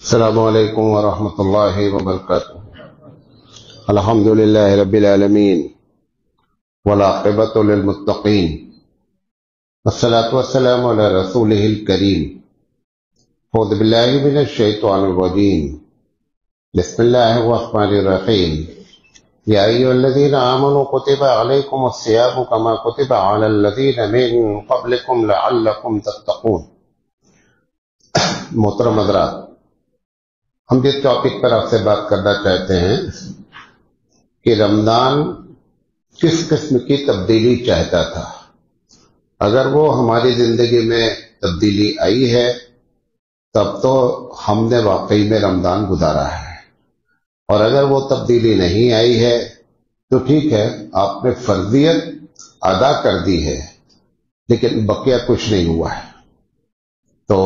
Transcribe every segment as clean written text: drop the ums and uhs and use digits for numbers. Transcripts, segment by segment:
السلام علیکم ورحمۃ اللہ وبرکاتہ۔ الحمد للہ رب العالمین والعاقبۃ للمتقین والصلاۃ والسلام علی رسولہ الکریم۔ اعوذ باللہ من الشیطان الرجیم، بسم اللہ الرحمن الرحیم۔ یا ایھا الذین آمنوا کتب علیکم الصیام کما کتب علی الذین من قبلکم لعلکم تتقون۔ محترم حضرات، ہم جس ٹاپک پر آپ سے بات کرنا چاہتے ہیں کہ رمضان کس قسم کی تبدیلی چاہتا تھا۔ اگر وہ ہماری زندگی میں تبدیلی آئی ہے تب تو ہم نے واقعی میں رمضان گزارا ہے، اور اگر وہ تبدیلی نہیں آئی ہے تو ٹھیک ہے، آپ نے فرضیت ادا کر دی ہے لیکن بقیہ کچھ نہیں ہوا ہے۔ تو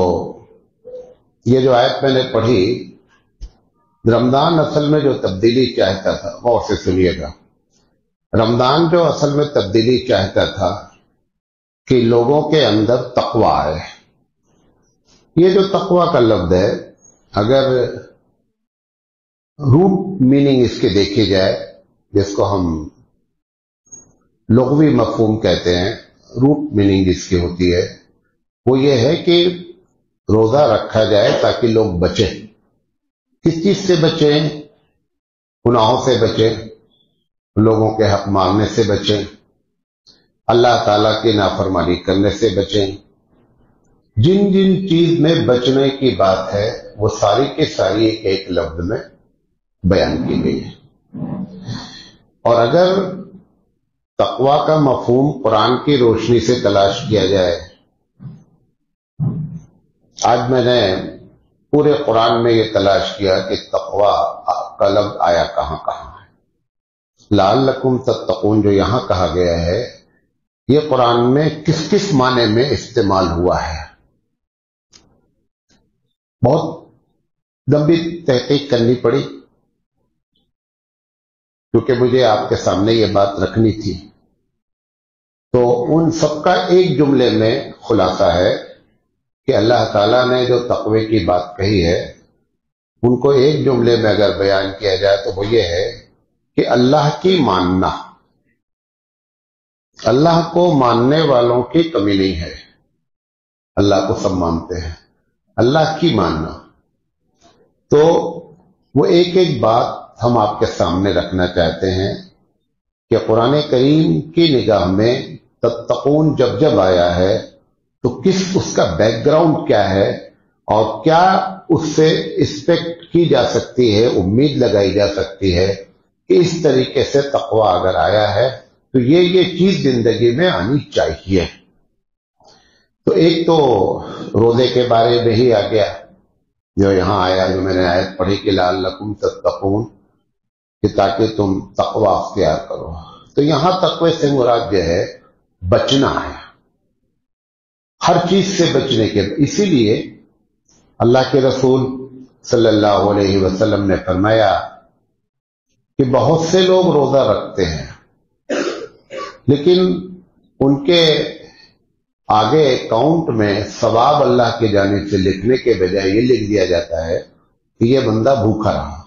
یہ جو آیت میں نے پڑھی، رمضان اصل میں جو تبدیلی چاہتا تھا، غور سے سنیے گا، رمضان جو اصل میں تبدیلی چاہتا تھا کہ لوگوں کے اندر تقوی ہے۔ یہ جو تقوی کا لفظ ہے، اگر روٹ میننگ اس کے دیکھی جائے، جس کو ہم لغوی مفہوم کہتے ہیں، روٹ میننگ اس کی ہوتی ہے، وہ یہ ہے کہ روزہ رکھا جائے تاکہ لوگ بچیں۔ کس چیز سے بچیں؟ گناہوں سے بچیں، لوگوں کے حق مانگنے سے بچیں، اللہ تعالیٰ کی نافرمانی کرنے سے بچیں۔ جن جن چیز میں بچنے کی بات ہے وہ ساری کی ساری ایک لفظ میں بیان کی گئی ہے۔ اور اگر تقوی کا مفہوم قرآن کی روشنی سے تلاش کیا جائے، آج میں نے پورے قرآن میں یہ تلاش کیا کہ تقوی کا لفظ آیا کہاں کہاں ہے۔ لعلکم تتقون جو یہاں کہا گیا ہے، یہ قرآن میں کس کس معنی میں استعمال ہوا ہے۔ بہت لمبی تحقیق کرنی پڑی کیونکہ مجھے آپ کے سامنے یہ بات رکھنی تھی۔ تو ان سب کا ایک جملے میں خلاصہ ہے کہ اللہ تعالیٰ نے جو تقوی کی بات کہی ہے، ان کو ایک جملے میں اگر بیان کیا جائے تو وہ یہ ہے کہ اللہ کی ماننا۔ اللہ کو ماننے والوں کی کمی نہیں ہے، اللہ کو سب مانتے ہیں، اللہ کی ماننا۔ تو وہ ایک ایک بات ہم آپ کے سامنے رکھنا چاہتے ہیں کہ قرآن کریم کی نگاہ میں تتقون جب جب آیا ہے تو اس کا بیک گراؤنڈ کیا ہے، اور کیا اس سے ایکسپیکٹ کی جا سکتی ہے، امید لگائی جا سکتی ہے کہ اس طریقے سے تقوی اگر آیا ہے تو یہ چیز زندگی میں آنی چاہیے۔ تو ایک تو روزے کے بارے میں ہی آ گیا جو یہاں آیا، جو میں نے آیت پڑھی کہ لعلکم تتقون، کہ تاکہ تم تقوی اختیار کرو۔ تو یہاں تقوی سے مراد جو ہے بچنا ہے، ہر چیز سے بچنے کے۔ اسی لیے اللہ کے رسول صلی اللہ علیہ وسلم نے فرمایا کہ بہت سے لوگ روزہ رکھتے ہیں لیکن ان کے آگے اکاؤنٹ میں ثواب اللہ کی جانب سے لکھنے کے بجائے یہ لکھ دیا جاتا ہے کہ یہ بندہ بھوکا رہا۔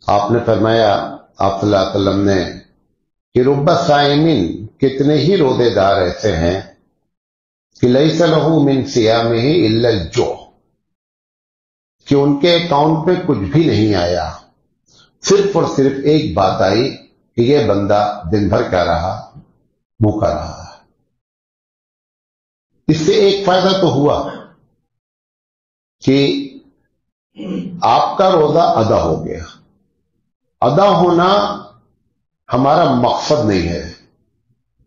آپ نے فرمایا، آپ صلی اللہ علیہ وسلم نے، کہ رب صائمین، کتنے ہی روزے دار ایسے ہیں کہ لیس لہ من صیامہ الا الجوع، کہ ان کے اکاؤنٹ میں کچھ بھی نہیں آیا، صرف اور صرف ایک بات آئی کہ یہ بندہ دن بھر کیا رہا، بھوکا رہا۔ اس سے ایک فائدہ تو ہوا کہ آپ کا روزہ ادا ہو گیا۔ ادا ہونا ہمارا مقصد نہیں ہے،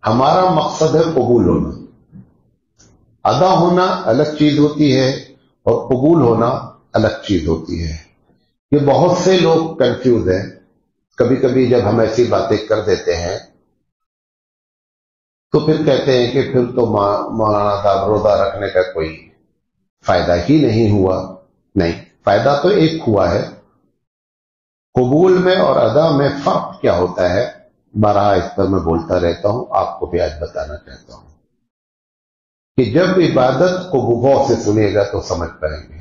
ہمارا مقصد ہے قبول ہونا۔ ادا ہونا الگ چیز ہوتی ہے اور قبول ہونا الگ چیز ہوتی ہے۔ یہ بہت سے لوگ کنفیوز ہیں۔ کبھی کبھی جب ہم ایسی باتیں کر دیتے ہیں تو پھر کہتے ہیں کہ پھر تو مولانا صاحب روزہ رکھنے کا کوئی فائدہ ہی نہیں ہوا۔ نہیں، فائدہ تو ایک ہوا ہے۔ قبول میں اور ادا میں فرق کیا ہوتا ہے، بارہا اس پر میں بولتا رہتا ہوں، آپ کو بھی آج بتانا چاہتا ہوں کہ جب عبادت کو غور سے سنیے گا تو سمجھ پائیں گے۔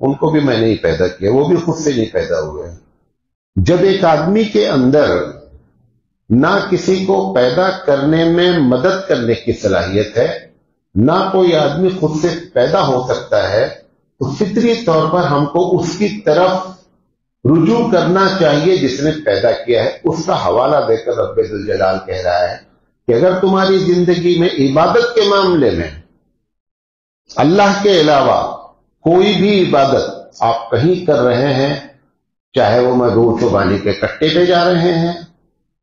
ان کو بھی میں نے ہی پیدا کیا، وہ بھی خود سے نہیں پیدا ہوئے۔ جب ایک آدمی کے اندر نہ کسی کو پیدا کرنے میں مدد کرنے کی صلاحیت ہے، نہ کوئی آدمی خود سے پیدا ہو سکتا ہے، تو فطری طور پر ہم کو اس کی طرف رجوع کرنا چاہیے جس نے پیدا کیا ہے۔ اس کا حوالہ دے کر رب ذوالجلال کہہ رہا ہے کہ اگر تمہاری زندگی میں عبادت کے معاملے میں اللہ کے علاوہ کوئی بھی عبادت آپ کہیں کر رہے ہیں، چاہے وہ محبوب چوبانی کے کٹے پہ جا رہے ہیں،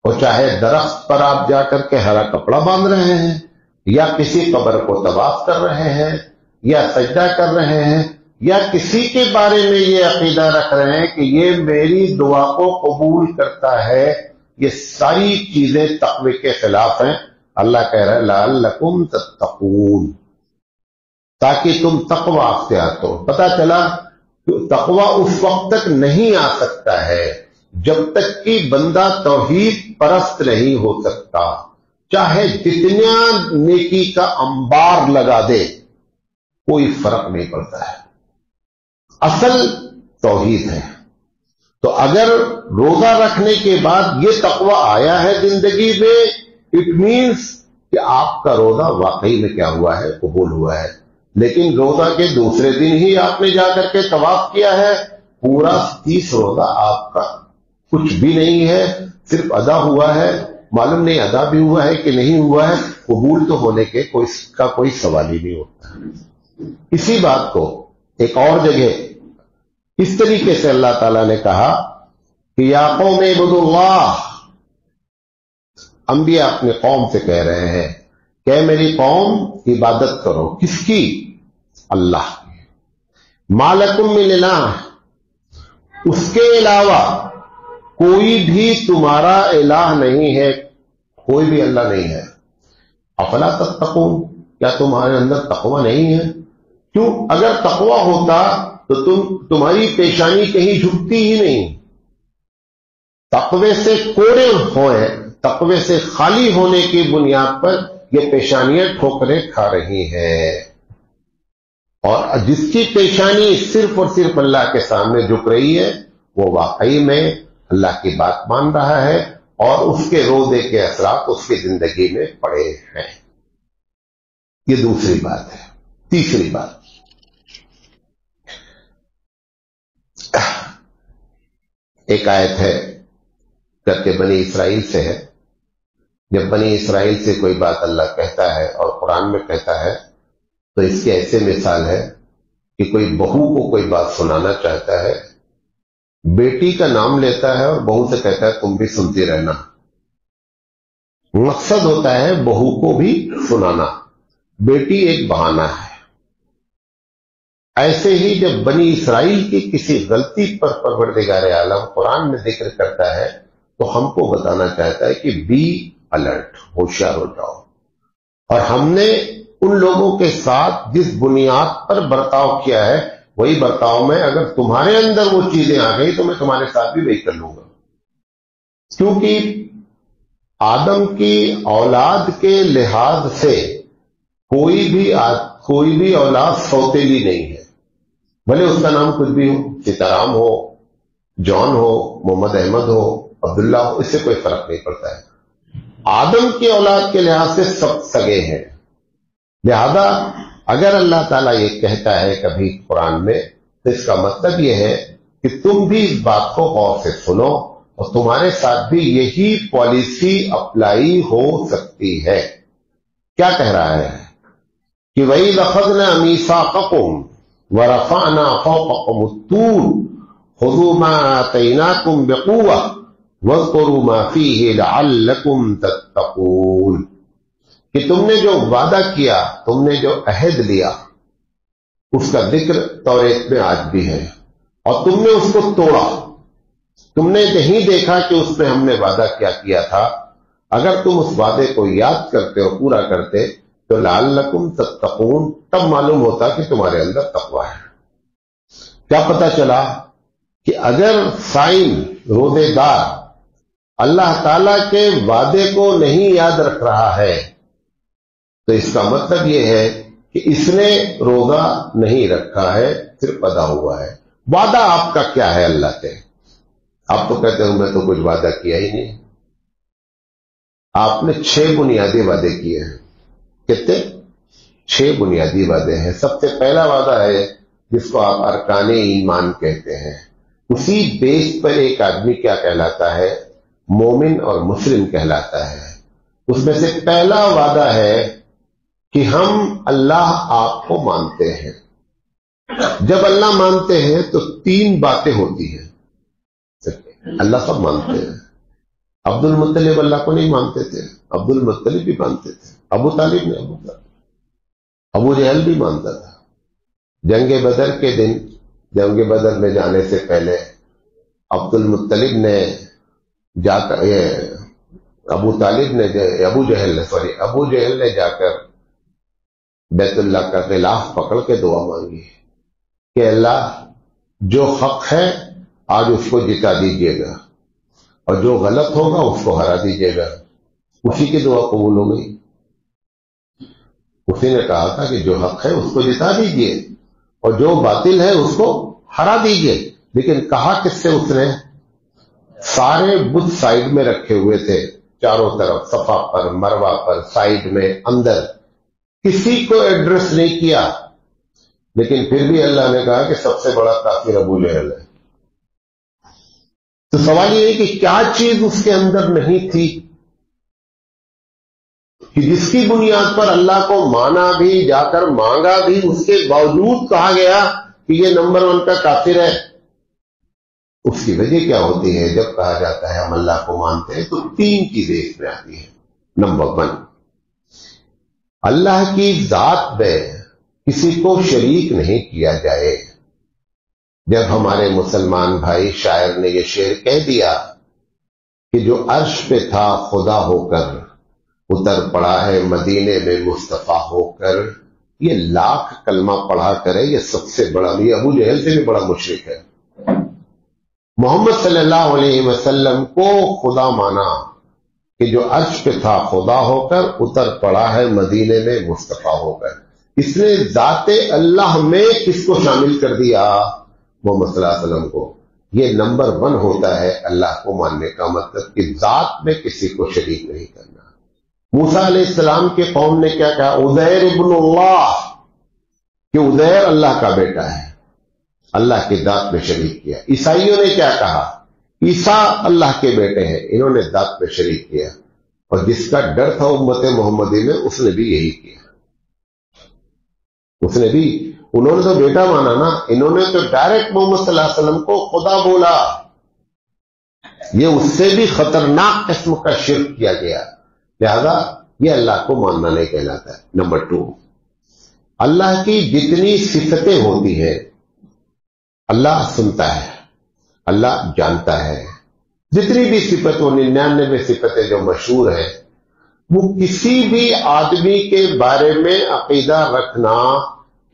اور چاہے درخت پر آپ جا کر کے ہرا کپڑا باندھ رہے ہیں، یا کسی قبر کو طواف کر رہے ہیں، یا سجدہ کر رہے ہیں، یا کسی کے بارے میں یہ عقیدہ رکھ رہے ہیں کہ یہ میری دعا کو قبول کرتا ہے، یہ ساری چیزیں تقوی کے خلاف ہیں۔ اللہ کہہ رہا ہے لعلکم تتقون، تاکہ تم تقوی اختیار کرو۔ پتہ چلا کہ تقوی اس وقت تک نہیں آ سکتا ہے جب تک کہ بندہ توحید پرست نہیں ہو سکتا، چاہے جتنا نیکی کا انبار لگا دے کوئی فرق نہیں پڑتا ہے، اصل توحید ہے۔ تو اگر روزہ رکھنے کے بعد یہ تقوی آیا ہے زندگی میں، اٹ مینس کہ آپ کا روزہ واقعی میں کیا ہوا ہے، قبول ہوا ہے۔ لیکن روزہ کے دوسرے دن ہی آپ نے جا کر کے طواف کیا ہے، پورا 30 روزہ آپ کا کچھ بھی نہیں ہے، صرف ادا ہوا ہے، معلوم نہیں ادا بھی ہوا ہے کہ نہیں ہوا ہے، قبول تو ہونے کے کوئی سوال ہی نہیں ہوتا۔ اسی بات کو ایک اور جگہ اس طریقے سے اللہ تعالیٰ نے کہا کہ یا قوم اعبدوا اللہ، انبیاء اپنے قوم سے کہہ رہے ہیں کہ میری قوم عبادت کرو، کس کی؟ اللہ کی۔ ما لکم من الہ، اس کے علاوہ کوئی بھی تمہارا الہ نہیں ہے، کوئی بھی اللہ نہیں ہے۔ افلا تتقون، کیا تمہارے اندر تقوی نہیں ہے؟ کیوں؟ اگر تقوی ہوتا تو تمہاری پیشانی کہیں جھکتی ہی نہیں۔ تقوی سے کوڑے ہوئے، تقوی سے خالی ہونے کی بنیاد پر یہ پیشانیاں ٹھوکریں کھا رہی ہیں، اور جس کی پیشانی صرف اور صرف اللہ کے سامنے جھک رہی ہے وہ واقعی میں اللہ کی بات مان رہا ہے، اور اس کے روزے کے اثرات اس کی زندگی میں پڑے ہیں۔ یہ دوسری بات ہے۔ تیسری بات، ایک آیت ہے کہ بنی اسرائیل سے ہے۔ جب بنی اسرائیل سے کوئی بات اللہ کہتا ہے اور قرآن میں کہتا ہے تو اس کی ایسے مثال ہے کہ کوئی بہو کو کوئی بات سنانا چاہتا ہے، بیٹی کا نام لیتا ہے اور بہو سے کہتا ہے تم بھی سنتی رہنا۔ مقصد ہوتا ہے بہو کو بھی سنانا، بیٹی ایک بہانہ ہے۔ ایسے ہی جب بنی اسرائیل کی کسی غلطی پر پروردگار عالم قرآن میں ذکر کرتا ہے تو ہم کو بتانا چاہتا ہے کہ بی الرٹ، ہوشیار ہو جاؤ۔ اور ہم نے ان لوگوں کے ساتھ جس بنیاد پر برتاؤ کیا ہے وہی برتاؤ میں اگر تمہارے اندر وہ چیزیں آ گئی تو میں تمہارے ساتھ بھی وہی کر لوں گا۔ کیونکہ آدم کی اولاد کے لحاظ سے کوئی بھی اولاد سوتیلی نہیں ہے، بھلے اس کا نام کچھ بھی ہو، سیتارام ہو، جان ہو، محمد احمد ہو، عبداللہ ہو، اس سے کوئی فرق نہیں پڑتا ہے۔ آدم کی اولاد کے لحاظ سے سب سگے ہیں۔ لہذا اگر اللہ تعالیٰ یہ کہتا ہے کبھی قرآن میں تو اس کا مطلب یہ ہے کہ تم بھی اس بات کو غور سے سنو اور تمہارے ساتھ بھی یہی پالیسی اپلائی ہو سکتی ہے۔ کیا کہہ رہا ہے کہ وَإِذْ أَخَذْنَا مِيثَاقَكُمْ وَرَفَعْنَا فَوْقَكُمُ الطُّورَ خُذُوا مَا آتَيْنَاكُمْ بِقُوَّةٍ وَاذْكُرُوا مَا فِيهِ لَعَلَّكُمْ تَتَّقُونَ، کہ تم نے جو وعدہ کیا، تم نے جو عہد لیا، اس کا ذکر توریت میں آج بھی ہے، اور تم نے اس کو توڑا، تم نے نہیں دیکھا کہ اس میں ہم نے وعدہ کیا کیا تھا۔ اگر تم اس وعدے کو یاد کرتے اور پورا کرتے تو لعلکم تتقون، تب معلوم ہوتا کہ تمہارے اندر تقوی ہے۔ کیا پتہ چلا کہ اگر صائم، روزے دار اللہ تعالی کے وعدے کو نہیں یاد رکھ رہا ہے تو اس کا مطلب یہ ہے کہ اس نے روزہ نہیں رکھا ہے، صرف ادا ہوا ہے۔ وعدہ آپ کا کیا ہے اللہ سے؟ آپ تو کہتے ہیں میں تو کچھ وعدہ کیا ہی نہیں۔ آپ نے 6 بنیادی وعدے کیے ہیں۔ کتنے؟ 6 بنیادی وعدے ہیں۔ سب سے پہلا وعدہ ہے جس کو آپ ارکان ایمان کہتے ہیں، اسی بیس پر ایک آدمی کیا کہلاتا ہے؟ مومن اور مسلم کہلاتا ہے۔ اس میں سے پہلا وعدہ ہے کہ ہم اللہ آپ کو مانتے ہیں۔ جب اللہ مانتے ہیں تو 3 باتیں ہوتی ہیں۔ اللہ سب مانتے ہیں۔ عبد المطلب اللہ کو نہیں مانتے تھے، عبد المطلب بھی مانتے تھے، ابو طالب نے ابو جہل بھی مانتا تھا۔ جنگ بدر کے دن، جنگ بدر میں جانے سے پہلے عبد المطلب نے جا کر ابو جہل نے جا کر بیت اللہ کا غلاف پکڑ کے دعا مانگی کہ اللہ جو حق ہے آج اس کو جتا دیجیے گا اور جو غلط ہوگا اس کو ہرا دیجیے گا۔ اسی کی دعا قبول ہو گئی۔ اسی نے کہا تھا کہ جو حق ہے اس کو جتا دیجیے اور جو باطل ہے اس کو ہرا دیجیے، لیکن کہا کس سے؟ اس نے سارے بت سائیڈ میں رکھے ہوئے تھے، چاروں طرف، صفا پر، مروہ پر، سائیڈ میں، اندر، کسی کو ایڈریس نہیں کیا، لیکن پھر بھی اللہ نے کہا کہ سب سے بڑا کافر ابو جہل ہے۔ تو سوال یہ ہے کہ کیا چیز اس کے اندر نہیں تھی کہ جس کی بنیاد پر اللہ کو مانا بھی، جا کر مانگا بھی، اس کے باوجود کہا گیا کہ یہ نمبر 1 کا کافر ہے؟ اس کی وجہ کیا ہوتی ہے؟ جب کہا جاتا ہے ہم اللہ کو مانتے ہیں تو 3 چیزیں اس میں آتی ہیں۔ نمبر 1، اللہ کی ذات میں کسی کو شریک نہیں کیا جائے۔ جب ہمارے مسلمان بھائی شاعر نے یہ شعر کہہ دیا کہ جو عرش پہ تھا خدا ہو کر اتر پڑا ہے مدینے میں مصطفیٰ ہو کر، یہ لاکھ کلمہ پڑھا کرے، یہ سب سے بڑا، یہ ابو جہل سے بھی بڑا مشرک ہے۔ محمد صلی اللہ علیہ وسلم کو خدا مانا کہ جو عرش پہ تھا خدا ہو کر اتر پڑا ہے مدینے میں مصطفیٰ ہو کر۔ اس نے ذات اللہ میں کس کو شامل کر دیا؟ محمد صلی اللہ علیہ وسلم کو۔ یہ نمبر 1 ہوتا ہے اللہ کو ماننے کا مطلب، کہ ذات میں کسی کو شریک نہیں کرنا۔ موسیٰ علیہ السلام کے قوم نے کیا کہا؟ عزیر ابن اللہ، کہ عزیر اللہ کا بیٹا ہے، اللہ کی ذات میں شریک کیا۔ عیسائیوں نے کیا کہا؟ عیسیٰ اللہ کے بیٹے ہیں، انہوں نے ذات میں شریک کیا۔ اور جس کا ڈر تھا امت محمدی میں، اس نے بھی یہی کیا۔ اس نے بھی، انہوں نے تو بیٹا مانا نا، انہوں نے تو ڈائریکٹ محمد صلی اللہ علیہ وسلم کو خدا بولا۔ یہ اس سے بھی خطرناک قسم کا شرک کیا گیا، لہذا یہ اللہ کو ماننا نہیں کہلاتا ہے۔ نمبر 2، اللہ کی جتنی صفتیں ہوتی ہیں، اللہ سنتا ہے، اللہ جانتا ہے، جتنی بھی صفتوں 99 صفتیں جو مشہور ہیں، وہ کسی بھی آدمی کے بارے میں عقیدہ رکھنا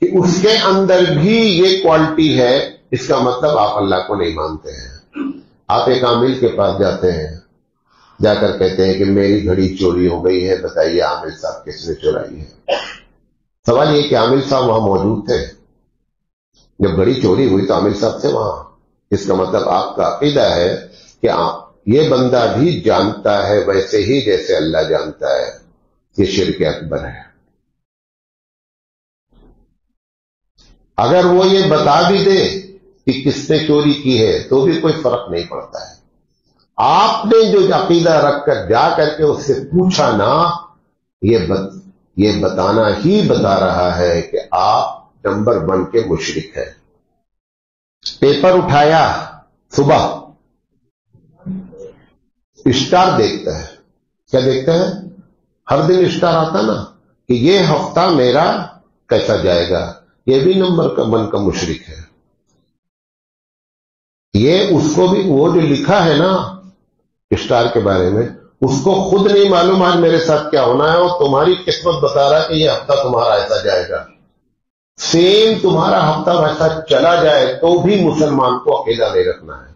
کہ اس کے اندر بھی یہ کوالٹی ہے، اس کا مطلب آپ اللہ کو نہیں مانتے ہیں۔ آپ ایک عامل کے پاس جاتے ہیں، جا کر کہتے ہیں کہ میری گھڑی چوری ہو گئی ہے، بتائیے عامل صاحب کس نے چورائی ہے؟ سوال یہ کہ عامل صاحب وہاں موجود تھے جب گھڑی چوری ہوئی، تو عامل صاحب تھے وہاں۔ اس کا مطلب آپ کا عقیدہ ہے کہ یہ بندہ بھی جانتا ہے ویسے ہی جیسے اللہ جانتا ہے۔ یہ شرک اکبر ہے۔ اگر وہ یہ بتا بھی دے کہ کس نے چوری کی ہے تو بھی کوئی فرق نہیں پڑتا ہے۔ آپ نے جو عقیدہ رکھ کر جا کر کے اس سے پوچھا نا، یہ بتانا ہی بتا رہا ہے کہ آپ نمبر 1 کے مشرک ہے۔ پیپر اٹھایا، صبح اسٹار دیکھتا ہے، کیا دیکھتا ہے؟ ہر دن اسٹار آتا نا کہ یہ ہفتہ میرا کیسا جائے گا، یہ بھی نمبر 1 کا مشرک ہے۔ یہ اس کو بھی، وہ جو لکھا ہے نا اسٹار کے بارے میں، اس کو خود نہیں معلوم آج میرے ساتھ کیا ہونا ہے، اور تمہاری قسمت بتا رہا ہے کہ یہ ہفتہ تمہارا ایسا جائے گا۔ سیم تمہارا ہفتہ ویسا چلا جائے تو بھی مسلمان کو عقیدہ نہیں رکھنا ہے۔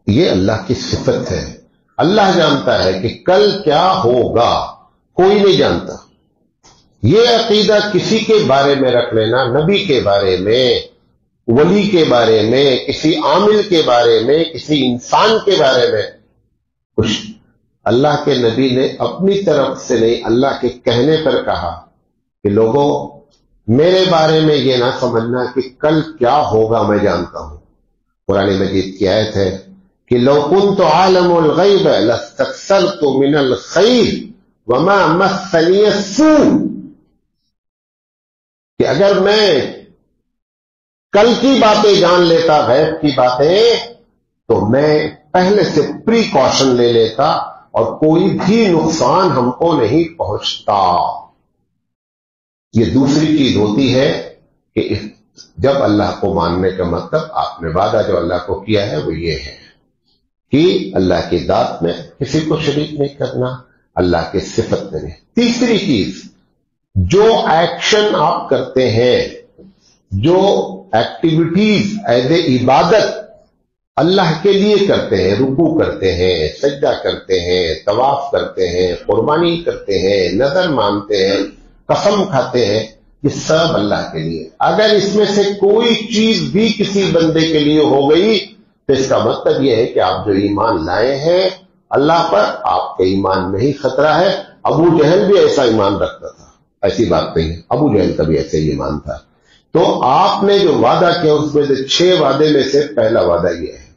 یہ اللہ کی صفت ہے۔ اللہ جانتا ہے کہ کل کیا ہوگا، کوئی نہیں جانتا۔ یہ عقیدہ کسی کے بارے میں رکھ لینا، نبی کے بارے میں، ولی کے بارے میں، کسی عامل کے بارے میں، کسی انسان کے بارے میں، کچھ اللہ کے نبی نے اپنی طرف سے نہیں، اللہ کے کہنے پر کہا کہ لوگوں میرے بارے میں یہ نہ سمجھنا کہ کل کیا ہوگا میں جانتا ہوں۔ قرآن مجید کی آیت ہے کہ لو كنت عالم الغیب لاستكثرت من الخیر وما مسنی السوء، کہ اگر میں کل کی باتیں جان لیتا، غیب کی باتیں، تو میں پہلے سے پریکاشن لے لیتا اور کوئی بھی نقصان ہم کو نہیں پہنچتا۔ یہ دوسری چیز ہوتی ہے کہ جب اللہ کو ماننے کا مطلب آپ نے وعدہ جو اللہ کو کیا ہے وہ یہ ہے کہ اللہ کی ذات میں کسی کو شریک نہیں کرنا، اللہ کی صفت میں نہیں۔ تیسری چیز، جو ایکشن آپ کرتے ہیں، جو ایکٹیویٹیز ایز اے عبادت اللہ کے لیے کرتے ہیں، رکوع کرتے ہیں، سجدہ کرتے ہیں، طواف کرتے ہیں، قربانی کرتے ہیں، نذر مانتے ہیں، قسم کھاتے ہیں، یہ سب اللہ کے لیے۔ اگر اس میں سے کوئی چیز بھی کسی بندے کے لیے ہو گئی تو اس کا مطلب یہ ہے کہ آپ جو ایمان لائے ہیں اللہ پر، آپ کے ایمان میں ہی خطرہ ہے۔ ابو جہل بھی ایسا ایمان رکھتا تھا، ایسی بات نہیں ہے، ابو جہل کا بھی ایسا ہی ایمان تھا۔ تو آپ نے جو وعدہ کیا اس میں سے 6 وعدے میں سے پہلا وعدہ یہ ہے،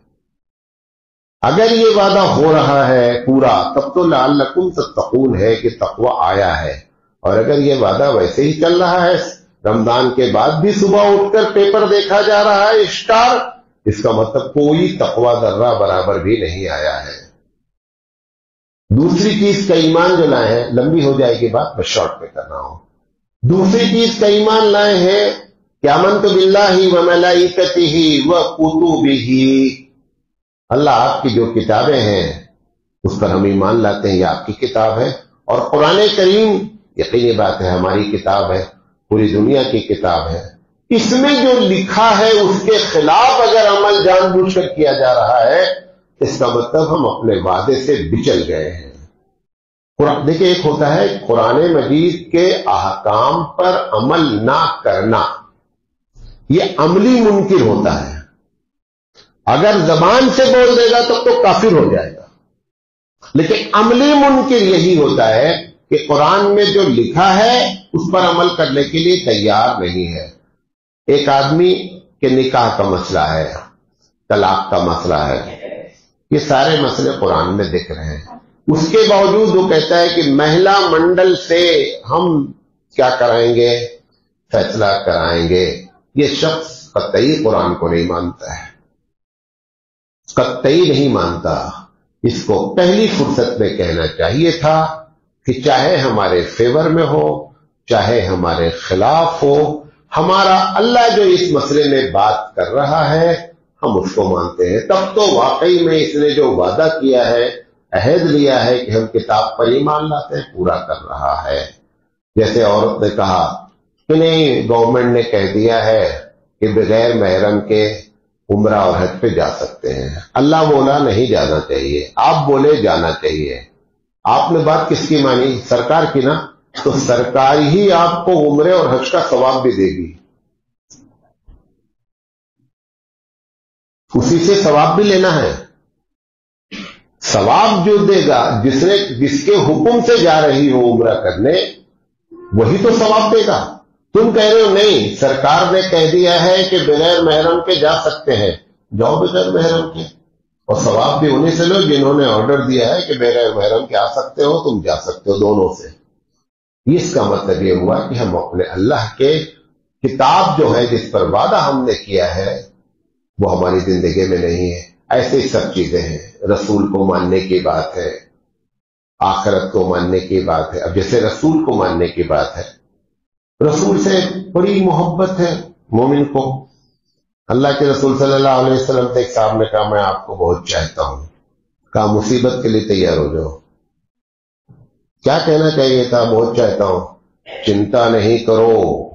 اگر یہ وعدہ ہو رہا ہے پورا تب تو لعلکم تتقون ہے کہ تقوی آیا ہے، اور اگر یہ وعدہ ویسے ہی چل رہا ہے، رمضان کے بعد بھی صبح اٹھ کر پیپر دیکھا جا رہا ہے اسٹار، اس کا مطلب کوئی تقوی ذرہ برابر بھی نہیں آیا ہے۔ دوسری چیز کا ایمان جو لائے ہیں، لمبی ہو جائے گی بات، میں شارٹ پہ کر رہا ہوں۔ دوسری چیز کا ایمان لائے ہیں کہ آمنت باللہ وملائکتہ وکتبہ، اللہ آپ کی جو کتابیں ہیں اس پر ہم ایمان لاتے ہیں، یہ آپ کی کتاب ہے، اور قرآن کریم یقینی بات ہے ہماری کتاب ہے، پوری دنیا کی کتاب ہے، اس میں جو لکھا ہے اس کے خلاف اگر عمل جان بوجھ کر کیا جا رہا ہے اس کا مطلب ہم اپنے وعدے سے بچل گئے ہیں۔ دیکھیں، ایک ہوتا ہے قرآن مجید کے احکام پر عمل نہ کرنا، یہ عملی منکر ہوتا ہے۔ اگر زبان سے بول دے گا تب تو کافر ہو جائے گا، لیکن عملی منکر یہی ہوتا ہے کہ قرآن میں جو لکھا ہے اس پر عمل کرنے کے لیے تیار نہیں ہے۔ ایک آدمی کے نکاح کا مسئلہ ہے، طلاق کا مسئلہ ہے، یہ سارے مسئلے قرآن میں دکھ رہے ہیں، اس کے باوجود وہ کہتا ہے کہ مہلا منڈل سے ہم کیا کرائیں گے، فیصلہ کرائیں گے۔ یہ شخص قطعی قرآن کو نہیں مانتا ہے، قطعی نہیں مانتا۔ اس کو پہلی فرصت میں کہنا چاہیے تھا کہ چاہے ہمارے فیور میں ہو چاہے ہمارے خلاف ہو، ہمارا اللہ جو اس مسئلے میں بات کر رہا ہے ہم اس کو مانتے ہیں۔ تب تو واقعی میں اس نے جو وعدہ کیا ہے، عہد لیا ہے کہ ہم کتاب پر ایمان لاتے ہیں، پورا کر رہا ہے۔ جیسے عورت نے کہا کہ نہیں، گورنمنٹ نے کہہ دیا ہے کہ بغیر محرم کے عمرہ اور حج پہ جا سکتے ہیں، اللہ بولا نہیں جانا چاہیے، آپ بولے جانا چاہیے۔ آپ نے بات کس کی مانی؟ سرکار کی نا، تو سرکار ہی آپ کو عمرے اور حج کا ثواب بھی دے گی، اسی سے ثواب بھی لینا ہے۔ ثواب جو دے گا جس کے حکم سے جا رہی ہو عمرہ کرنے، وہی تو ثواب دے گا۔ تم کہہ رہے ہو نہیں، سرکار نے کہہ دیا ہے کہ بغیر محرم کے جا سکتے ہیں، جاؤ بغیر محرم کے، اور ثواب بھی انہیں سے لو جنہوں نے آرڈر دیا ہے کہ بغیر محرم کے آ سکتے ہو، تم جا سکتے ہو دونوں سے۔ اس کا مطلب یہ ہوا کہ ہم اپنے اللہ کے کتاب جو ہے جس پر وعدہ ہم نے کیا ہے وہ ہماری زندگی میں نہیں ہے۔ ایسے ہی سب چیزیں ہیں، رسول کو ماننے کی بات ہے، آخرت کو ماننے کی بات ہے۔ اب جیسے رسول کو ماننے کی بات ہے، رسول سے بڑی محبت ہے مومن کو۔ اللہ کے رسول صلی اللہ علیہ وسلم سے ایک صاحب نے کہا میں آپ کو بہت چاہتا ہوں، کہا مصیبت کے لیے تیار ہو جاؤ۔ کیا کہنا چاہیے تھا؟ بہت چاہتا ہوں، چنتا نہیں کرو،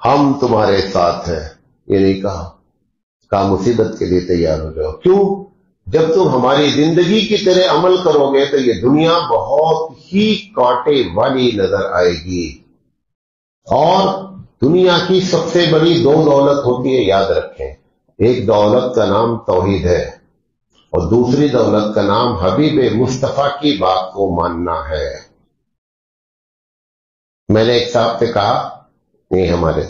ہم تمہارے ساتھ ہیں، یہ نہیں کہا، کہا مصیبت کے لیے تیار ہو جاؤ۔ کیوں؟ جب تم ہماری زندگی کی طرح عمل کرو گے تو یہ دنیا بہت ہی کانٹے والی نظر آئے گی. اور دنیا کی سب سے بڑی دو دولت ہوتی ہے، یاد رکھیں. ایک دولت کا نام توحید ہے اور دوسری دولت کا نام حبیب مصطفیٰ کی بات کو ماننا ہے. میں نے ایک صاحب سے کہا، نہیں ہمارے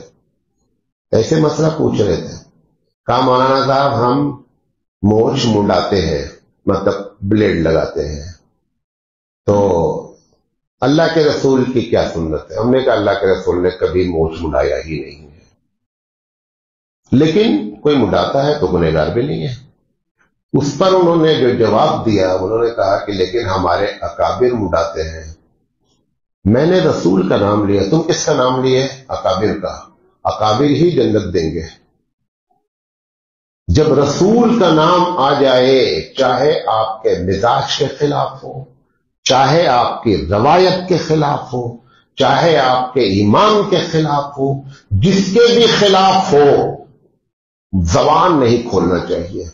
ایسے مسئلہ پوچھ رہے تھے، کہا مولانا صاحب ہم مونچھ منڈاتے ہیں، مطلب بلیڈ لگاتے ہیں، تو اللہ کے رسول کی کیا سنت ہے؟ ہم نے کہا اللہ کے رسول نے کبھی مونچھ منڈایا ہی نہیں ہے، لیکن کوئی منڈاتا ہے تو گنہگار بھی نہیں ہے. اس پر انہوں نے جو جواب دیا، انہوں نے کہا کہ لیکن ہمارے اکابر منڈاتے ہیں. میں نے رسول کا نام لیا، تم کس کا نام لیے؟ اکابر کا. اکابر ہی جنت دیں گے. جب رسول کا نام آ جائے، چاہے آپ کے مزاج کے خلاف ہو، چاہے آپ کی روایت کے خلاف ہو، چاہے آپ کے ایمان کے خلاف ہو، جس کے بھی خلاف ہو، زبان نہیں کھولنا چاہیے.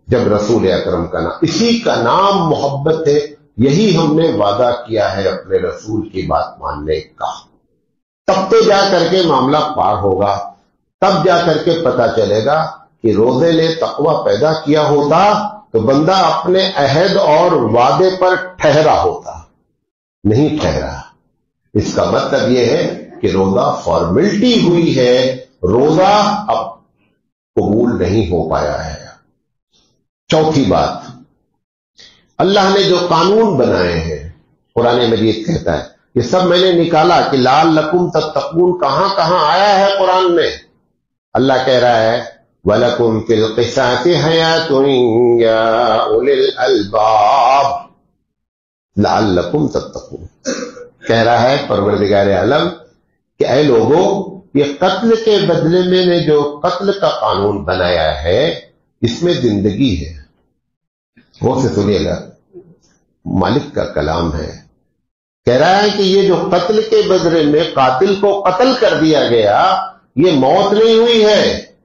جب رسول اکرم کا نام، اسی کا نام محبت ہے. یہی ہم نے وعدہ کیا ہے اپنے رسول کی بات ماننے کا. تب تو جا کر کے معاملہ پار ہوگا، تب جا کر کے پتا چلے گا کہ روزے نے تقوی پیدا کیا ہوتا تو بندہ اپنے عہد اور وعدے پر ٹھہرا ہوتا. نہیں ٹھہرا. اس کا مطلب یہ ہے کہ روزہ فارمیلٹی ہوئی ہے، روزہ اب قبول نہیں ہو پایا ہے. چوتھی بات، اللہ نے جو قانون بنائے ہیں، قرآن مجید کہتا ہے، یہ سب میں نے نکالا کہ لعلکم تتقون کہاں کہاں آیا ہے قرآن میں. اللہ کہہ رہا ہے وَلَكُمْ فِي الْقِصَاصِ حَيَاةٌ يَا أُولِي الْأَلْبَابِ لَعَلَّكُمْ تَتَّقُونَ. کہہ رہا ہے پروردگار عالم کہ اے لوگوں، یہ قتل کے بدلے میں نے جو قتل کا قانون بنایا ہے، اس میں زندگی ہے. غور سے سنیے گا، مالک کا کلام ہے. کہہ رہا ہے کہ یہ جو قتل کے بدلے میں قاتل کو قتل کر دیا گیا، یہ موت نہیں ہوئی ہے،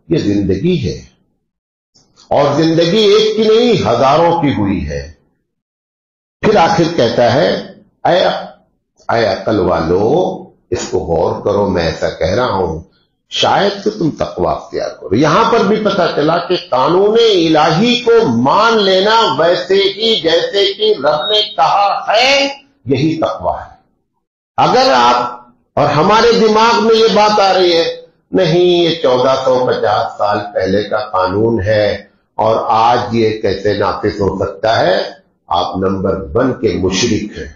یہ زندگی ہے. اور زندگی ایک کی نہیں، ہزاروں کی ہوئی ہے. پھر آخر کہتا ہے اے عقل والو، اس کو غور کرو، میں ایسا کہہ رہا ہوں شاید کہ تم تقوی اختیار کرو. یہاں پر بھی پتہ چلا کہ قانون الہی کو مان لینا ویسے ہی جیسے کہ رب نے کہا ہے، یہی تقوی ہے. اگر آپ اور ہمارے دماغ میں یہ بات آ رہی ہے نہیں یہ 1450 سال پہلے کا قانون ہے اور آج یہ کیسے نافذ ہو سکتا ہے، آپ نمبر 1 کے مشرک ہیں.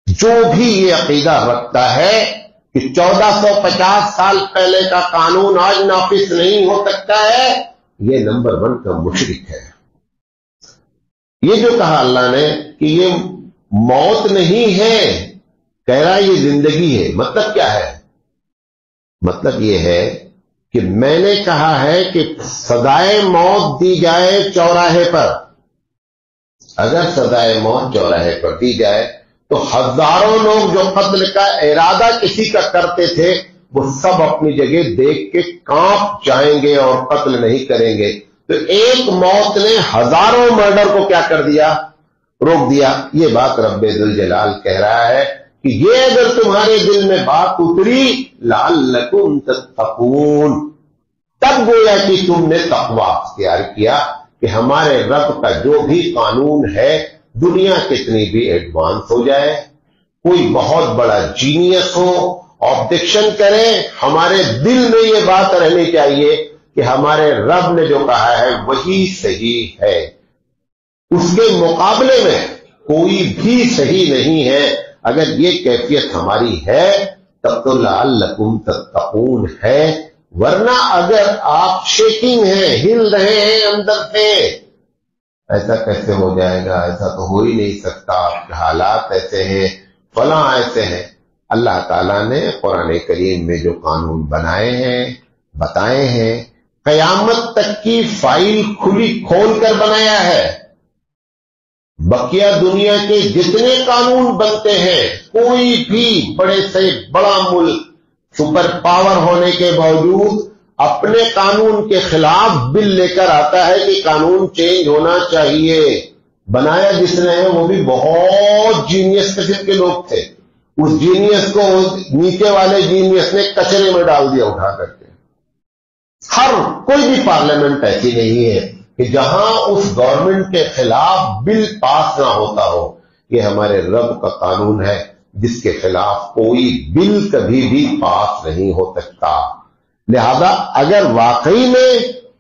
جو بھی یہ عقیدہ رکھتا ہے کہ 1450 سال پہلے کا قانون آج نافذ نہیں ہو سکتا ہے، یہ نمبر 1 کا مشرک ہے. یہ جو کہا اللہ نے کہ یہ موت نہیں ہے، کہہ رہا ہے یہ زندگی ہے. مطلب کیا ہے؟ مطلب یہ ہے کہ میں نے کہا ہے کہ سزائے موت دی جائے چوراہے پر. اگر سزائے موت چوراہے پر دی جائے تو ہزاروں لوگ جو قتل کا ارادہ کسی کا کرتے تھے، وہ سب اپنی جگہ دیکھ کے کانپ جائیں گے اور قتل نہیں کریں گے. تو ایک موت نے ہزاروں مرڈر کو کیا کر دیا؟ روک دیا. یہ بات رب ذوالجلال کہہ رہا ہے کہ یہ اگر تمہارے دل میں بات اتری لعلکم تتقون، تب گویا کہ تم نے تقوی اختیار کیا کہ ہمارے رب کا جو بھی قانون ہے، دنیا کتنی بھی ایڈوانس ہو جائے، کوئی بہت بڑا جینیس ہو، آبجیکشن کرے، ہمارے دل میں یہ بات رہنی چاہیے کہ ہمارے رب نے جو کہا ہے وہی صحیح ہے، اس کے مقابلے میں کوئی بھی صحیح نہیں ہے. اگر یہ کیفیت ہماری ہے تب تو لعلکم تتقون ہے. ورنہ اگر آپ شیکنگ ہیں، ہل رہے ہیں اندر سے، ایسا کیسے ہو جائے گا، ایسا تو ہو ہی نہیں سکتا، آپ کے حالات ایسے ہیں، فلاں ایسے ہیں. اللہ تعالیٰ نے قرآن کریم میں جو قانون بنائے ہیں، بتائے ہیں، قیامت تک کی فائل کھول کر بنایا ہے. بقیہ دنیا کے جتنے قانون بنتے ہیں، کوئی بھی بڑے سے بڑا ملک سپر پاور ہونے کے باوجود اپنے قانون کے خلاف بل لے کر آتا ہے کہ قانون چینج ہونا چاہیے. بنایا جس نے ہے وہ بھی بہت جینیس قسم کے لوگ تھے. اس جینیس کو نیچے والے جینیس نے کچرے میں ڈال دیا اٹھا کر کے. ہر کوئی بھی پارلیمنٹ ایسی نہیں ہے کہ جہاں اس گورنمنٹ کے خلاف بل پاس نہ ہوتا ہو. یہ ہمارے رب کا قانون ہے جس کے خلاف کوئی بل کبھی بھی پاس نہیں ہو سکتا. لہذا اگر واقعی میں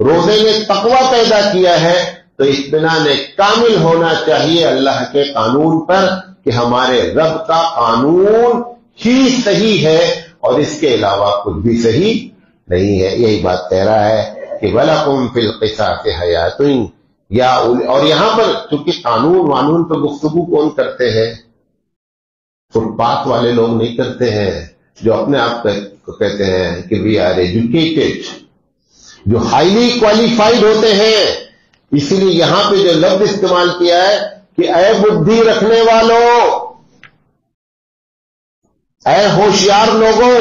روزے نے تقوی پیدا کیا ہے تو اطمینان کامل ہونا چاہیے اللہ کے قانون پر کہ ہمارے رب کا قانون ہی صحیح ہے اور اس کے علاوہ کچھ بھی صحیح نہیں ہے. یہی بات کہہ رہا ہے کہ وَلَكُمْ فِي الْقِصَاصِ حَيَاتٌ. یا اور یہاں پر چونکہ قانون پر گفتگو کون کرتے ہیں؟ فٹ پاتھ والے لوگ نہیں کرتے ہیں جو اپنے آپ کو کہتے ہیں کہ وی آر ایجوکیٹڈ، جو ہائیلی کوالیفائڈ ہوتے ہیں. اسی لیے یہاں پہ جو لفظ استعمال کیا ہے کہ اے بدھی رکھنے والوں، اے ہوشیار لوگوں،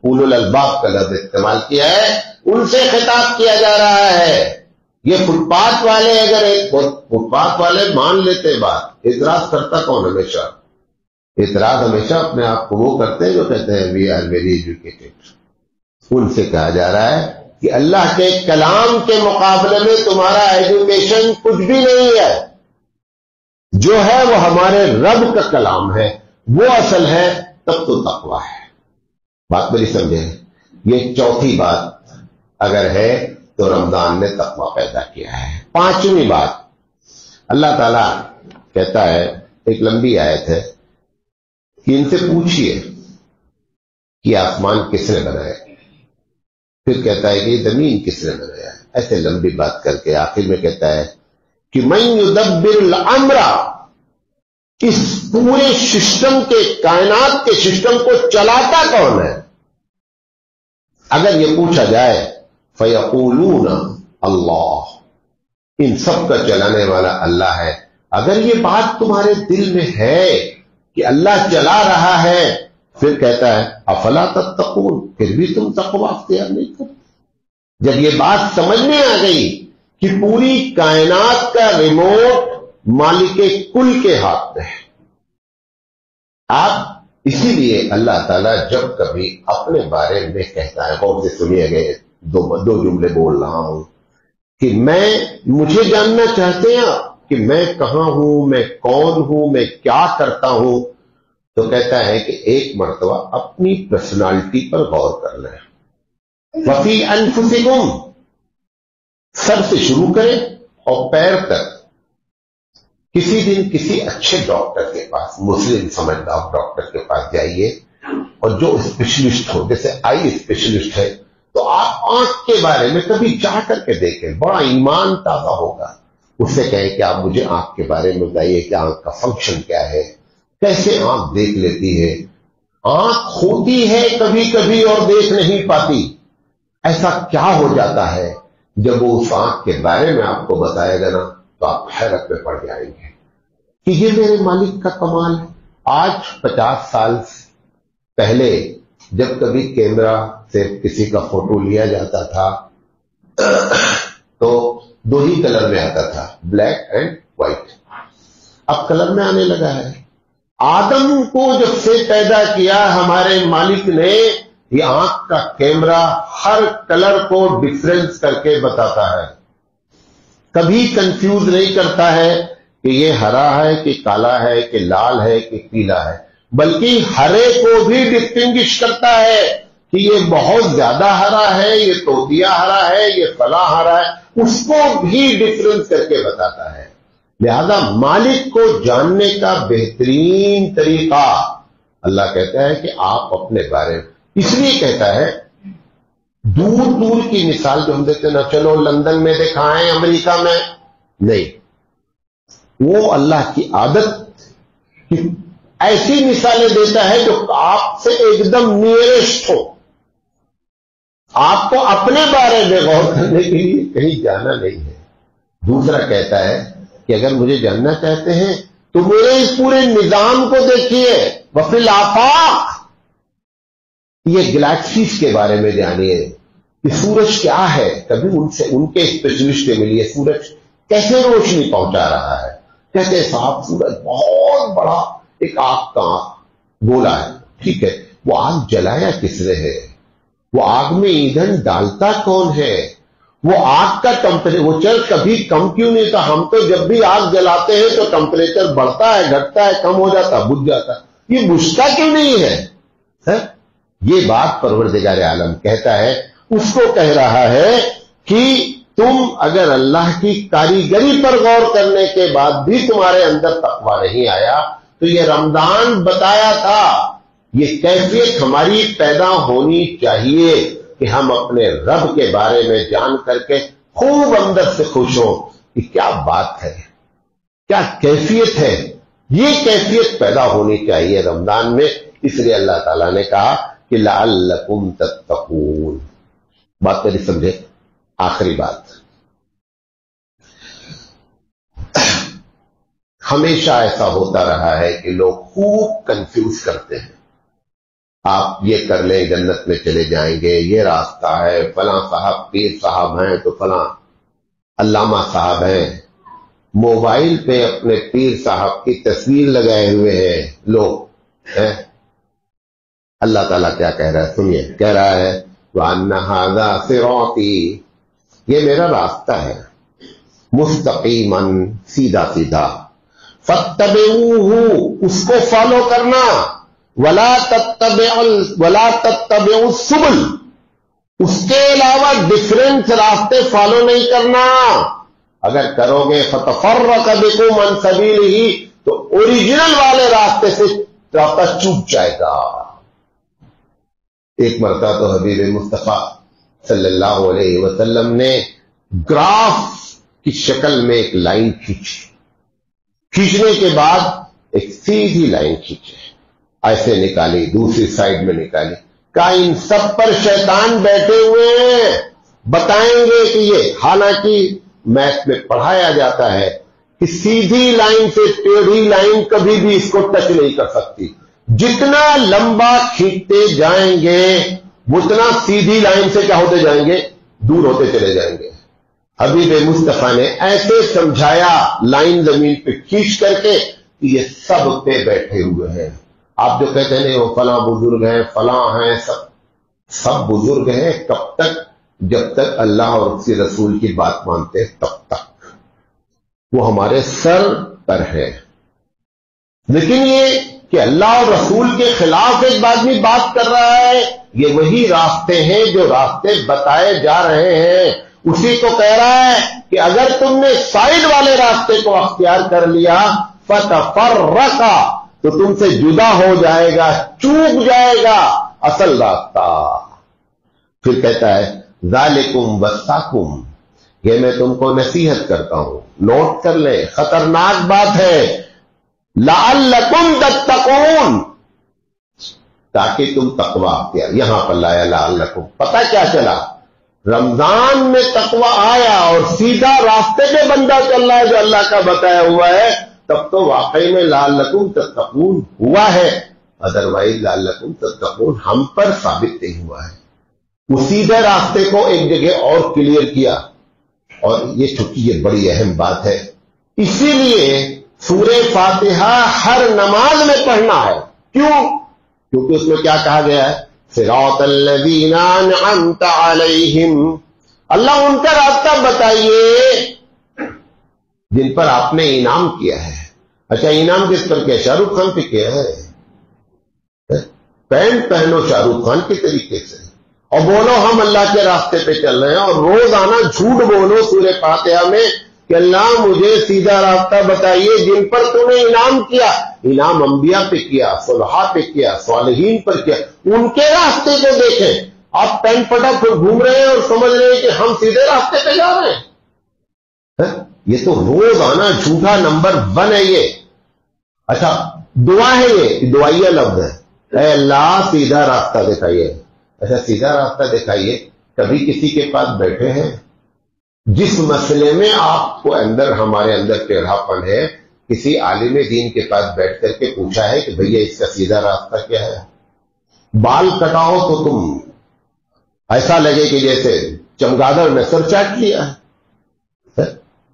اولو الالباب کا لفظ استعمال کیا ہے. ان سے خطاب کیا جا رہا ہے. یہ فٹ پاتھ والے اگر فٹ پاتھ والے مان لیتے بات، اعتراض کرتا کون ہمیشہ؟ اعتراض ہمیشہ اپنے آپ کو وہ کرتے ہیں جو کہتے ہیں وی آر ویری ایجوکیٹڈ. ان سے کہا جا رہا ہے کہ اللہ کے کلام کے مقابلے میں تمہارا ایجوکیشن کچھ بھی نہیں ہے. جو ہے وہ ہمارے رب کا کلام ہے، وہ اصل ہے، تب تو تقویٰ ہے. بات بڑی سمجھے. یہ چوتھی بات اگر ہے تو رمضان نے تقویٰ پیدا کیا ہے. پانچویں بات اللہ تعالیٰ کہتا ہے، ایک لمبی آیت ہے کہ ان سے پوچھئے کہ آسمان کس نے بنایا، پھر کہتا ہے کہ یہ زمین کس نے بنایا. ایسے لمبی بات کر کے آخر میں کہتا ہے کہ من یدبر الامر، اس پورے سسٹم کے، کائنات کے سسٹم کو چلاتا کون ہے؟ اگر یہ پوچھا جائے فیقولون اللہ، ان سب کا چلانے والا اللہ ہے. اگر یہ بات تمہارے دل میں ہے کہ اللہ چلا رہا ہے، پھر کہتا ہے افلا تتقون، پھر بھی تم تقویٰ اختیار نہیں کرتے. جب یہ بات سمجھ میں آ گئی کہ پوری کائنات کا ریموٹ مالک کل کے ہاتھ میں ہے. آپ اسی لیے اللہ تعالیٰ جب کبھی اپنے بارے میں کہتا ہے، غور سے سنیے گئے، دو جملے بول رہا ہوں کہ مجھے جاننا چاہتے ہیں کہ میں کہاں ہوں، میں کون ہوں، میں کیا کرتا ہوں، تو کہتا ہے کہ ایک مرتبہ اپنی پرسنالٹی پر غور کر لیں. وفی انفسکم، سر سے شروع کریں اور پیر تک. کسی دن کسی اچھے ڈاکٹر کے پاس، مسلم سمجھدار ڈاکٹر کے پاس جائیے، اور جو اسپیشلسٹ ہو، جیسے آئی اسپیشلسٹ ہے، تو آپ آنکھ کے بارے میں کبھی جا کر کے دیکھیں، بڑا ایمان تازہ ہوگا. اس سے کہیں کہ آپ مجھے آنکھ کے بارے میں بتائیے کہ آنکھ کا فنکشن کیا ہے، کیسے آنکھ دیکھ لیتی ہے. آنکھ ہوتی ہے کبھی کبھی اور دیکھ نہیں پاتی. ایسا کیا ہو جاتا ہے؟ جب وہ اس آنکھ کے بارے میں آپ کو بتائے گا نا تو آپ حیرت میں پڑ جائیں گے کہ یہ میرے مالک کا کمال ہے. آج 50 سال پہلے جب کبھی کیمرہ سے کسی کا فوٹو لیا جاتا تھا تو 2 ہی کلر میں آتا تھا، بلیک اینڈ وائٹ. اب کلر میں آنے لگا ہے. آدم کو جب سے پیدا کیا ہمارے مالک نے، یہ آنکھ کا کیمرہ ہر کلر کو ڈفرینس کر کے بتاتا ہے. کبھی کنفیوز نہیں کرتا ہے کہ یہ ہرا ہے کہ کالا ہے کہ لال ہے کہ پیلا ہے، بلکہ ہرے کو بھی ڈسٹنگش کرتا ہے کہ یہ بہت زیادہ ہرا ہے، یہ توتیا ہرا ہے، یہ فلاں ہرا ہے، اس کو بھی ڈفرینس کر کے بتاتا ہے. لہذا مالک کو جاننے کا بہترین طریقہ اللہ کہتا ہے کہ آپ اپنے بارے میں، اس لیے کہتا ہے دور دور کی مثال جو ہم دیتے ہیں نا، چلو لندن میں دکھائیں، امریکہ میں نہیں، وہ اللہ کی عادت کہ ایسی مثالیں دیتا ہے جو آپ سے ایک دم نیئرسٹ ہو. آپ کو اپنے بارے میں غور کرنے کے لیے کہیں جانا نہیں ہے. دوسرا کہتا ہے کہ اگر مجھے جاننا چاہتے ہیں تو میرے اس پورے نظام کو دیکھیے، وفی الآفاق، یہ گلیکسیز کے بارے میں جانیے، کہ سورج کیا ہے، کبھی ان کے اسپیشلسٹ سے ملیے سورج کیسے روشنی پہنچا رہا ہے. کہتے صاحب سورج بہت بڑا ایک آگ کا گولا ہے، ٹھیک ہے، وہ آگ جلایا کس نے ہے، وہ آگ میں ایندھن ڈالتا کون ہے، وہ آگ کا ٹمپریچر کبھی کم کیوں نہیں تھا؟ ہم تو جب بھی آگ جلاتے ہیں تو ٹمپریچر بڑھتا ہے، گھٹتا ہے، کم ہو جاتا، بجھ جاتا، یہ بجھتا کیوں نہیں ہے؟ یہ بات پروردگار عالم کہتا ہے، اس کو کہہ رہا ہے کہ تم اگر اللہ کی کاریگری پر غور کرنے کے بعد بھی تمہارے اندر تقویٰ نہیں آیا تو یہ رمضان بتایا تھا، یہ کیفیت ہماری پیدا ہونی چاہیے کہ ہم اپنے رب کے بارے میں جان کر کے خوب اندر سے خوش ہوں کہ کیا بات ہے، کیا کیفیت ہے. یہ کیفیت پیدا ہونی چاہیے رمضان میں. اس لیے اللہ تعالیٰ نے کہا کہ لعلکم تتقون. بات میری سمجھے؟ آخری بات، ہمیشہ ایسا ہوتا رہا ہے کہ لوگ خوب کنفیوز کرتے ہیں. آپ یہ کر لیں جنت میں چلے جائیں گے، یہ راستہ ہے، فلاں صاحب پیر صاحب ہیں تو فلاں علامہ صاحب ہیں. موبائل پہ اپنے پیر صاحب کی تصویر لگائے ہوئے ہیں لوگ. اللہ تعالیٰ کیا کہہ رہا ہے سنیے، کہہ رہا ہے وَأَنَّ هَذَا صِرَاطِي، یہ میرا راستہ ہے، مستقیماً سیدھا سیدھا، فَاتَّبِعُوهُ اس کو فالو کرنا، وَلَا تَتَّبِعُوا السُّبُلَ اس کے علاوہ ڈفرنٹ راستے فالو نہیں کرنا. اگر کرو گے فَتَفَرَّقَ بِكُمْ عَنْ سَبِيلِهِ تو اوریجنل والے راستے سے راستہ چوک جائے گا. ایک مرتبہ تو حبیب مصطفیٰ صلی اللہ علیہ وسلم نے گراف کی شکل میں ایک لائن کھینچنے کے بعد ایک سیدھی لائن کھینچے، ایسے نکالی، دوسری سائڈ میں نکالی، کہا ان سب پر شیطان بیٹھے ہوئے ہیں، بتائیں گے کہ یہ، حالانکہ میتھ میں پڑھایا جاتا ہے کہ سیدھی لائن سے ٹیڑھی لائن کبھی بھی اس کو ٹچ نہیں کر سکتی. جتنا لمبا کھینچتے جائیں گے اتنا سیدھی لائن سے کیا ہوتے جائیں گے، دور ہوتے چلے جائیں گے. حبیب مصطفیٰ نے ایسے سمجھایا لائن زمین پہ کھینچ کر کے کہ یہ سب پہ بیٹھے ہوئے ہیں. آپ جو کہتے ہیں وہ فلاں بزرگ ہیں، فلاں ہیں، سب بزرگ ہیں کب تک؟ جب تک اللہ اور اس کے رسول کی بات مانتے تب تک وہ ہمارے سر پر ہے. لیکن یہ کہ اللہ اور رسول کے خلاف ایک آدمی بات کر رہا ہے، یہ وہی راستے ہیں جو راستے بتائے جا رہے ہیں. اسی کو کہہ رہا ہے کہ اگر تم نے سائڈ والے راستے کو اختیار کر لیا فتفرق تو تم سے جدا ہو جائے گا، چوک جائے گا اصل راستہ. پھر کہتا ہے ذالکم وصاکم، یہ میں تم کو نصیحت کرتا ہوں، نوٹ کر لیں، خطرناک بات ہے، لعلکم تتقون، تاکہ تم تقوی اختیار. یہاں پر لایا لعلکم، پتہ کیا چلا؟ رمضان میں تقوی آیا اور سیدھا راستے پہ بندہ چل رہا ہے جو اللہ کا بتایا ہوا ہے، تب تو واقعی میں لعلکم تتقون ہوا ہے. ادروائز لعلکم تتقون ہم پر ثابت نہیں ہوا ہے. وہ سیدھے راستے کو ایک جگہ اور کلیئر کیا، اور یہ چونکہ یہ بڑی اہم بات ہے، اسی لیے سورہ فاتحہ ہر نماز میں پڑھنا ہے. کیوں؟ کیونکہ اس میں کیا کہا گیا ہے؟ صراط الذین انعمت علیہم، اللہ ان کا راستہ بتائیے جن پر آپ نے انعام کیا ہے. اچھا انعام کس پر کیا؟ شاہ رخ خان پہ کیا ہے. پینٹ پہنو شاہ رخ خان کے طریقے سے اور بولو ہم اللہ کے راستے پہ چل رہے ہیں، اور روزانہ جھوٹ بولو سورہ فاتحہ میں کہ اللہ مجھے سیدھا راستہ بتائیے جن پر تو نے انعام کیا. انعام انبیاء پہ کیا، صلحاء پہ کیا، صالحین پر کیا، ان کے راستے کو دیکھیں. آپ پین پٹا پھر گھوم رہے ہیں اور سمجھ رہے ہیں کہ ہم سیدھے راستے پہ جا رہے ہیں. یہ تو روزانہ جھوٹا نمبر 1 ہے یہ. اچھا دعا ہے، یہ دعائیہ لفظ ہے، اے اللہ سیدھا راستہ دکھائیے. اچھا سیدھا راستہ دکھائیے، کبھی کسی کے پاس بیٹھے ہیں جس مسئلے میں آپ کو ہمارے اندر ٹیڑھا پن ہے، کسی عالم دین کے پاس بیٹھ کر کے پوچھا ہے کہ بھیا اس کا سیدھا راستہ کیا ہے؟ بال کٹاؤ تو تم ایسا لگے کہ جیسے چمگادڑ نے سر چاٹ لیا ہے۔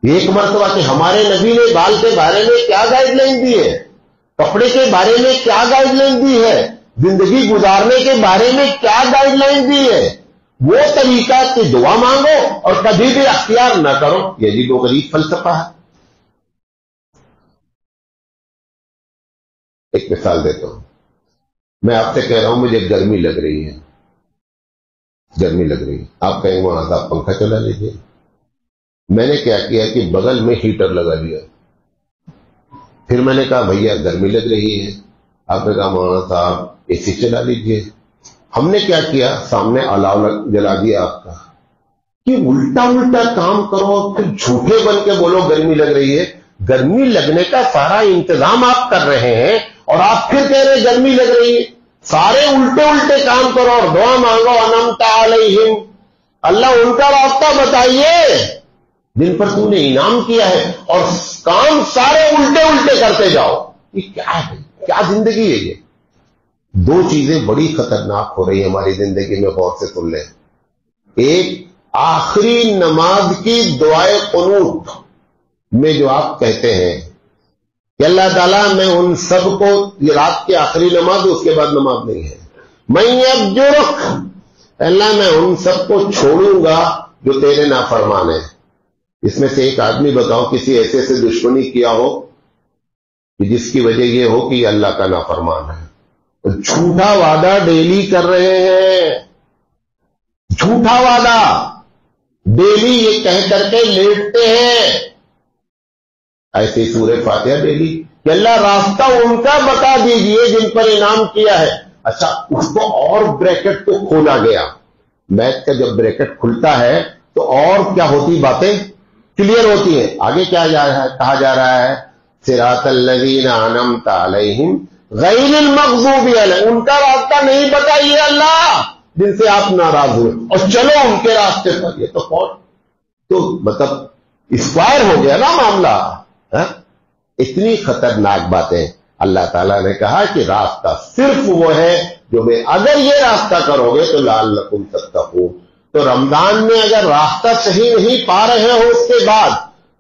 ایک مرتبہ کہ ہمارے نبی نے بال کے بارے میں کیا گائیڈ لائن دی ہے، کپڑے کے بارے میں کیا گائیڈ لائن دی ہے، زندگی گزارنے کے بارے میں کیا گائیڈ لائن دی ہے، وہ طریقہ کہ دعا مانگو اور کبھی بھی اختیار نہ کرو، یہ عجیب و غریب فلسفہ ہے۔ ایک مثال دیتا ہوں، میں آپ سے کہہ رہا ہوں مجھے گرمی لگ رہی ہے، گرمی لگ رہی ہے، آپ کہیں گے وہاں صاحب پنکھا چلا لیجیے۔ میں نے کیا کیا کہ بغل میں ہیٹر لگا لیا، پھر میں نے کہا بھیا گرمی لگ رہی ہے، آپ نے کہا مولانا صاحب اے سی چلا لیجیے۔ ہم نے کیا کیا، سامنے الاؤ جلا دیا آپ کا، کہ الٹا الٹا کام کرو پھر جھوٹے بن کے بولو گرمی لگ رہی ہے۔ گرمی لگنے کا سارا انتظام آپ کر رہے ہیں اور آپ پھر کہہ رہے گرمی لگ رہی ہے۔ سارے الٹے الٹے کام کرو اور دعا مانگو انعمت علیہم، اللہ ان کا راستہ بتائیے جن پر تو نے انعام کیا ہے، اور کام سارے الٹے الٹے کرتے جاؤ۔ یہ کیا ہے، کیا زندگی ہے یہ؟ دو چیزیں بڑی خطرناک ہو رہی ہیں ہماری زندگی میں، غور سے سن لیں۔ ایک، آخری نماز کی دعائے قنوت میں جو آپ کہتے ہیں کہ اللہ تعالیٰ میں ان سب کو، یہ رات کی آخری نماز اس کے بعد نماز نہیں ہے، میں یبجرک، اللہ میں ان سب کو چھوڑوں گا جو تیرے نافرمان ہیں۔ اس میں سے ایک آدمی بتاؤ کسی ایسے سے دشمنی کیا ہو کہ جس کی وجہ یہ ہو کہ یہ اللہ کا نافرمان ہے؟ جھوٹا وعدہ ڈیلی کر رہے ہیں، جھوٹا وعدہ ڈیلی یہ کہہ کر کے لیٹتے ہیں، ایسے سورہ فاتحہ ڈیلی کہ اللہ راستہ ان کا بتا دیجئے جن پر انعام کیا ہے۔ اچھا، اس کو اور بریکٹ کو کھولا گیا، میتھ کا جب بریکٹ کھلتا ہے تو اور کیا ہوتی باتیں کلیئر ہوتی ہیں۔ آگے کیا کہا جا رہا ہے، صراط الذین انعمت علیہم غیر المغضوب علیہم، ان کا راستہ نہیں بتائیے اللہ جن سے آپ ناراض ہوئے، اور چلو ان کے راستے پر۔ یہ تو مطلب اسپائر ہو گیا نا معاملہ۔ اتنی خطرناک باتیں۔ اللہ تعالیٰ نے کہا کہ راستہ صرف وہ ہے جو میں، اگر یہ راستہ کرو گے تو لعلکم تتقون۔ تو رمضان میں اگر راستہ صحیح نہیں پا رہے ہو اس کے بعد،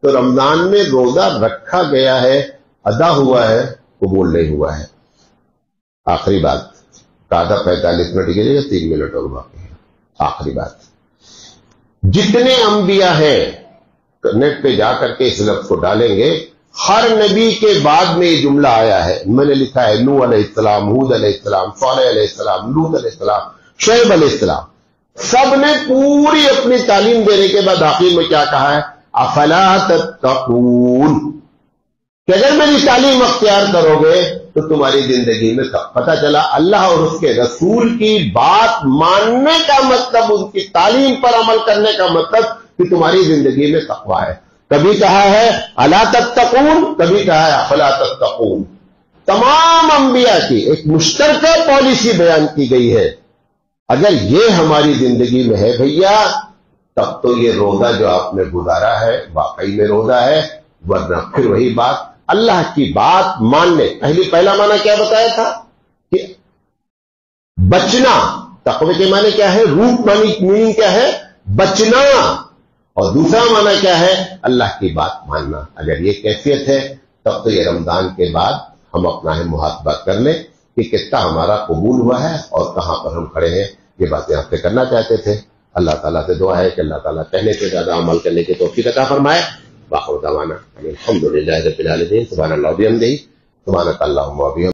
تو رمضان میں روزہ رکھا گیا ہے، ادا ہوا ہے، قبول نہیں ہوا ہے۔ آخری بات، آدھا 45 منٹ کے لیے 3 منٹ اور باقی ہے۔ آخری بات، جتنے انبیاء ہیں نیٹ پہ جا کر کے اس لفظ کو ڈالیں گے، ہر نبی کے بعد میں یہ جملہ آیا ہے، میں نے لکھا ہے نوح علیہ السلام، ہود علیہ السلام، صالح علیہ السلام، لوط علیہ السلام، شعیب علیہ السلام، سب نے پوری اپنی تعلیم دینے کے بعد آخر میں کیا کہا ہے، افلا تتقون، کہ اگر میری تعلیم اختیار کرو گے تو تمہاری زندگی میں پتہ چلا اللہ اور اس کے رسول کی بات ماننے کا مطلب، ان کی تعلیم پر عمل کرنے کا مطلب کہ تمہاری زندگی میں تقویٰ ہے۔ کبھی کہا ہے الا تتقون، کبھی کہا ہے افلا تتقون۔ تمام انبیاء کی ایک مشترکہ پالیسی بیان کی گئی ہے۔ اگر یہ ہماری زندگی میں ہے بھیا، تب تو یہ روزہ جو آپ نے گزارا ہے واقعی میں روزہ ہے، ورنہ پھر وہی بات، اللہ کی بات ماننے۔ پہلا معنی کیا بتایا تھا کہ بچنا، تقوی کے معنی کیا ہے، روٹ میننگ کیا ہے، بچنا، اور دوسرا معنی کیا ہے، اللہ کی بات ماننا۔ اگر یہ کیفیت ہے تب تو یہ رمضان کے بعد ہم اپنا ہے محاسبہ کر لیں کہ کتنا ہمارا قبول ہوا ہے اور کہاں پر ہم کھڑے ہیں۔ یہ باتیں آپ سے کرنا چاہتے تھے۔ اللہ تعالیٰ سے دعا ہے کہ اللہ تعالیٰ کہنے سے زیادہ عمل کرنے کی توفیق عطا فرمائے۔ وآخر دعوانا الحمدللہ رب العالمین۔ سبحان اللہ وبحمدہ، سبحانک اللہم وبحمدک۔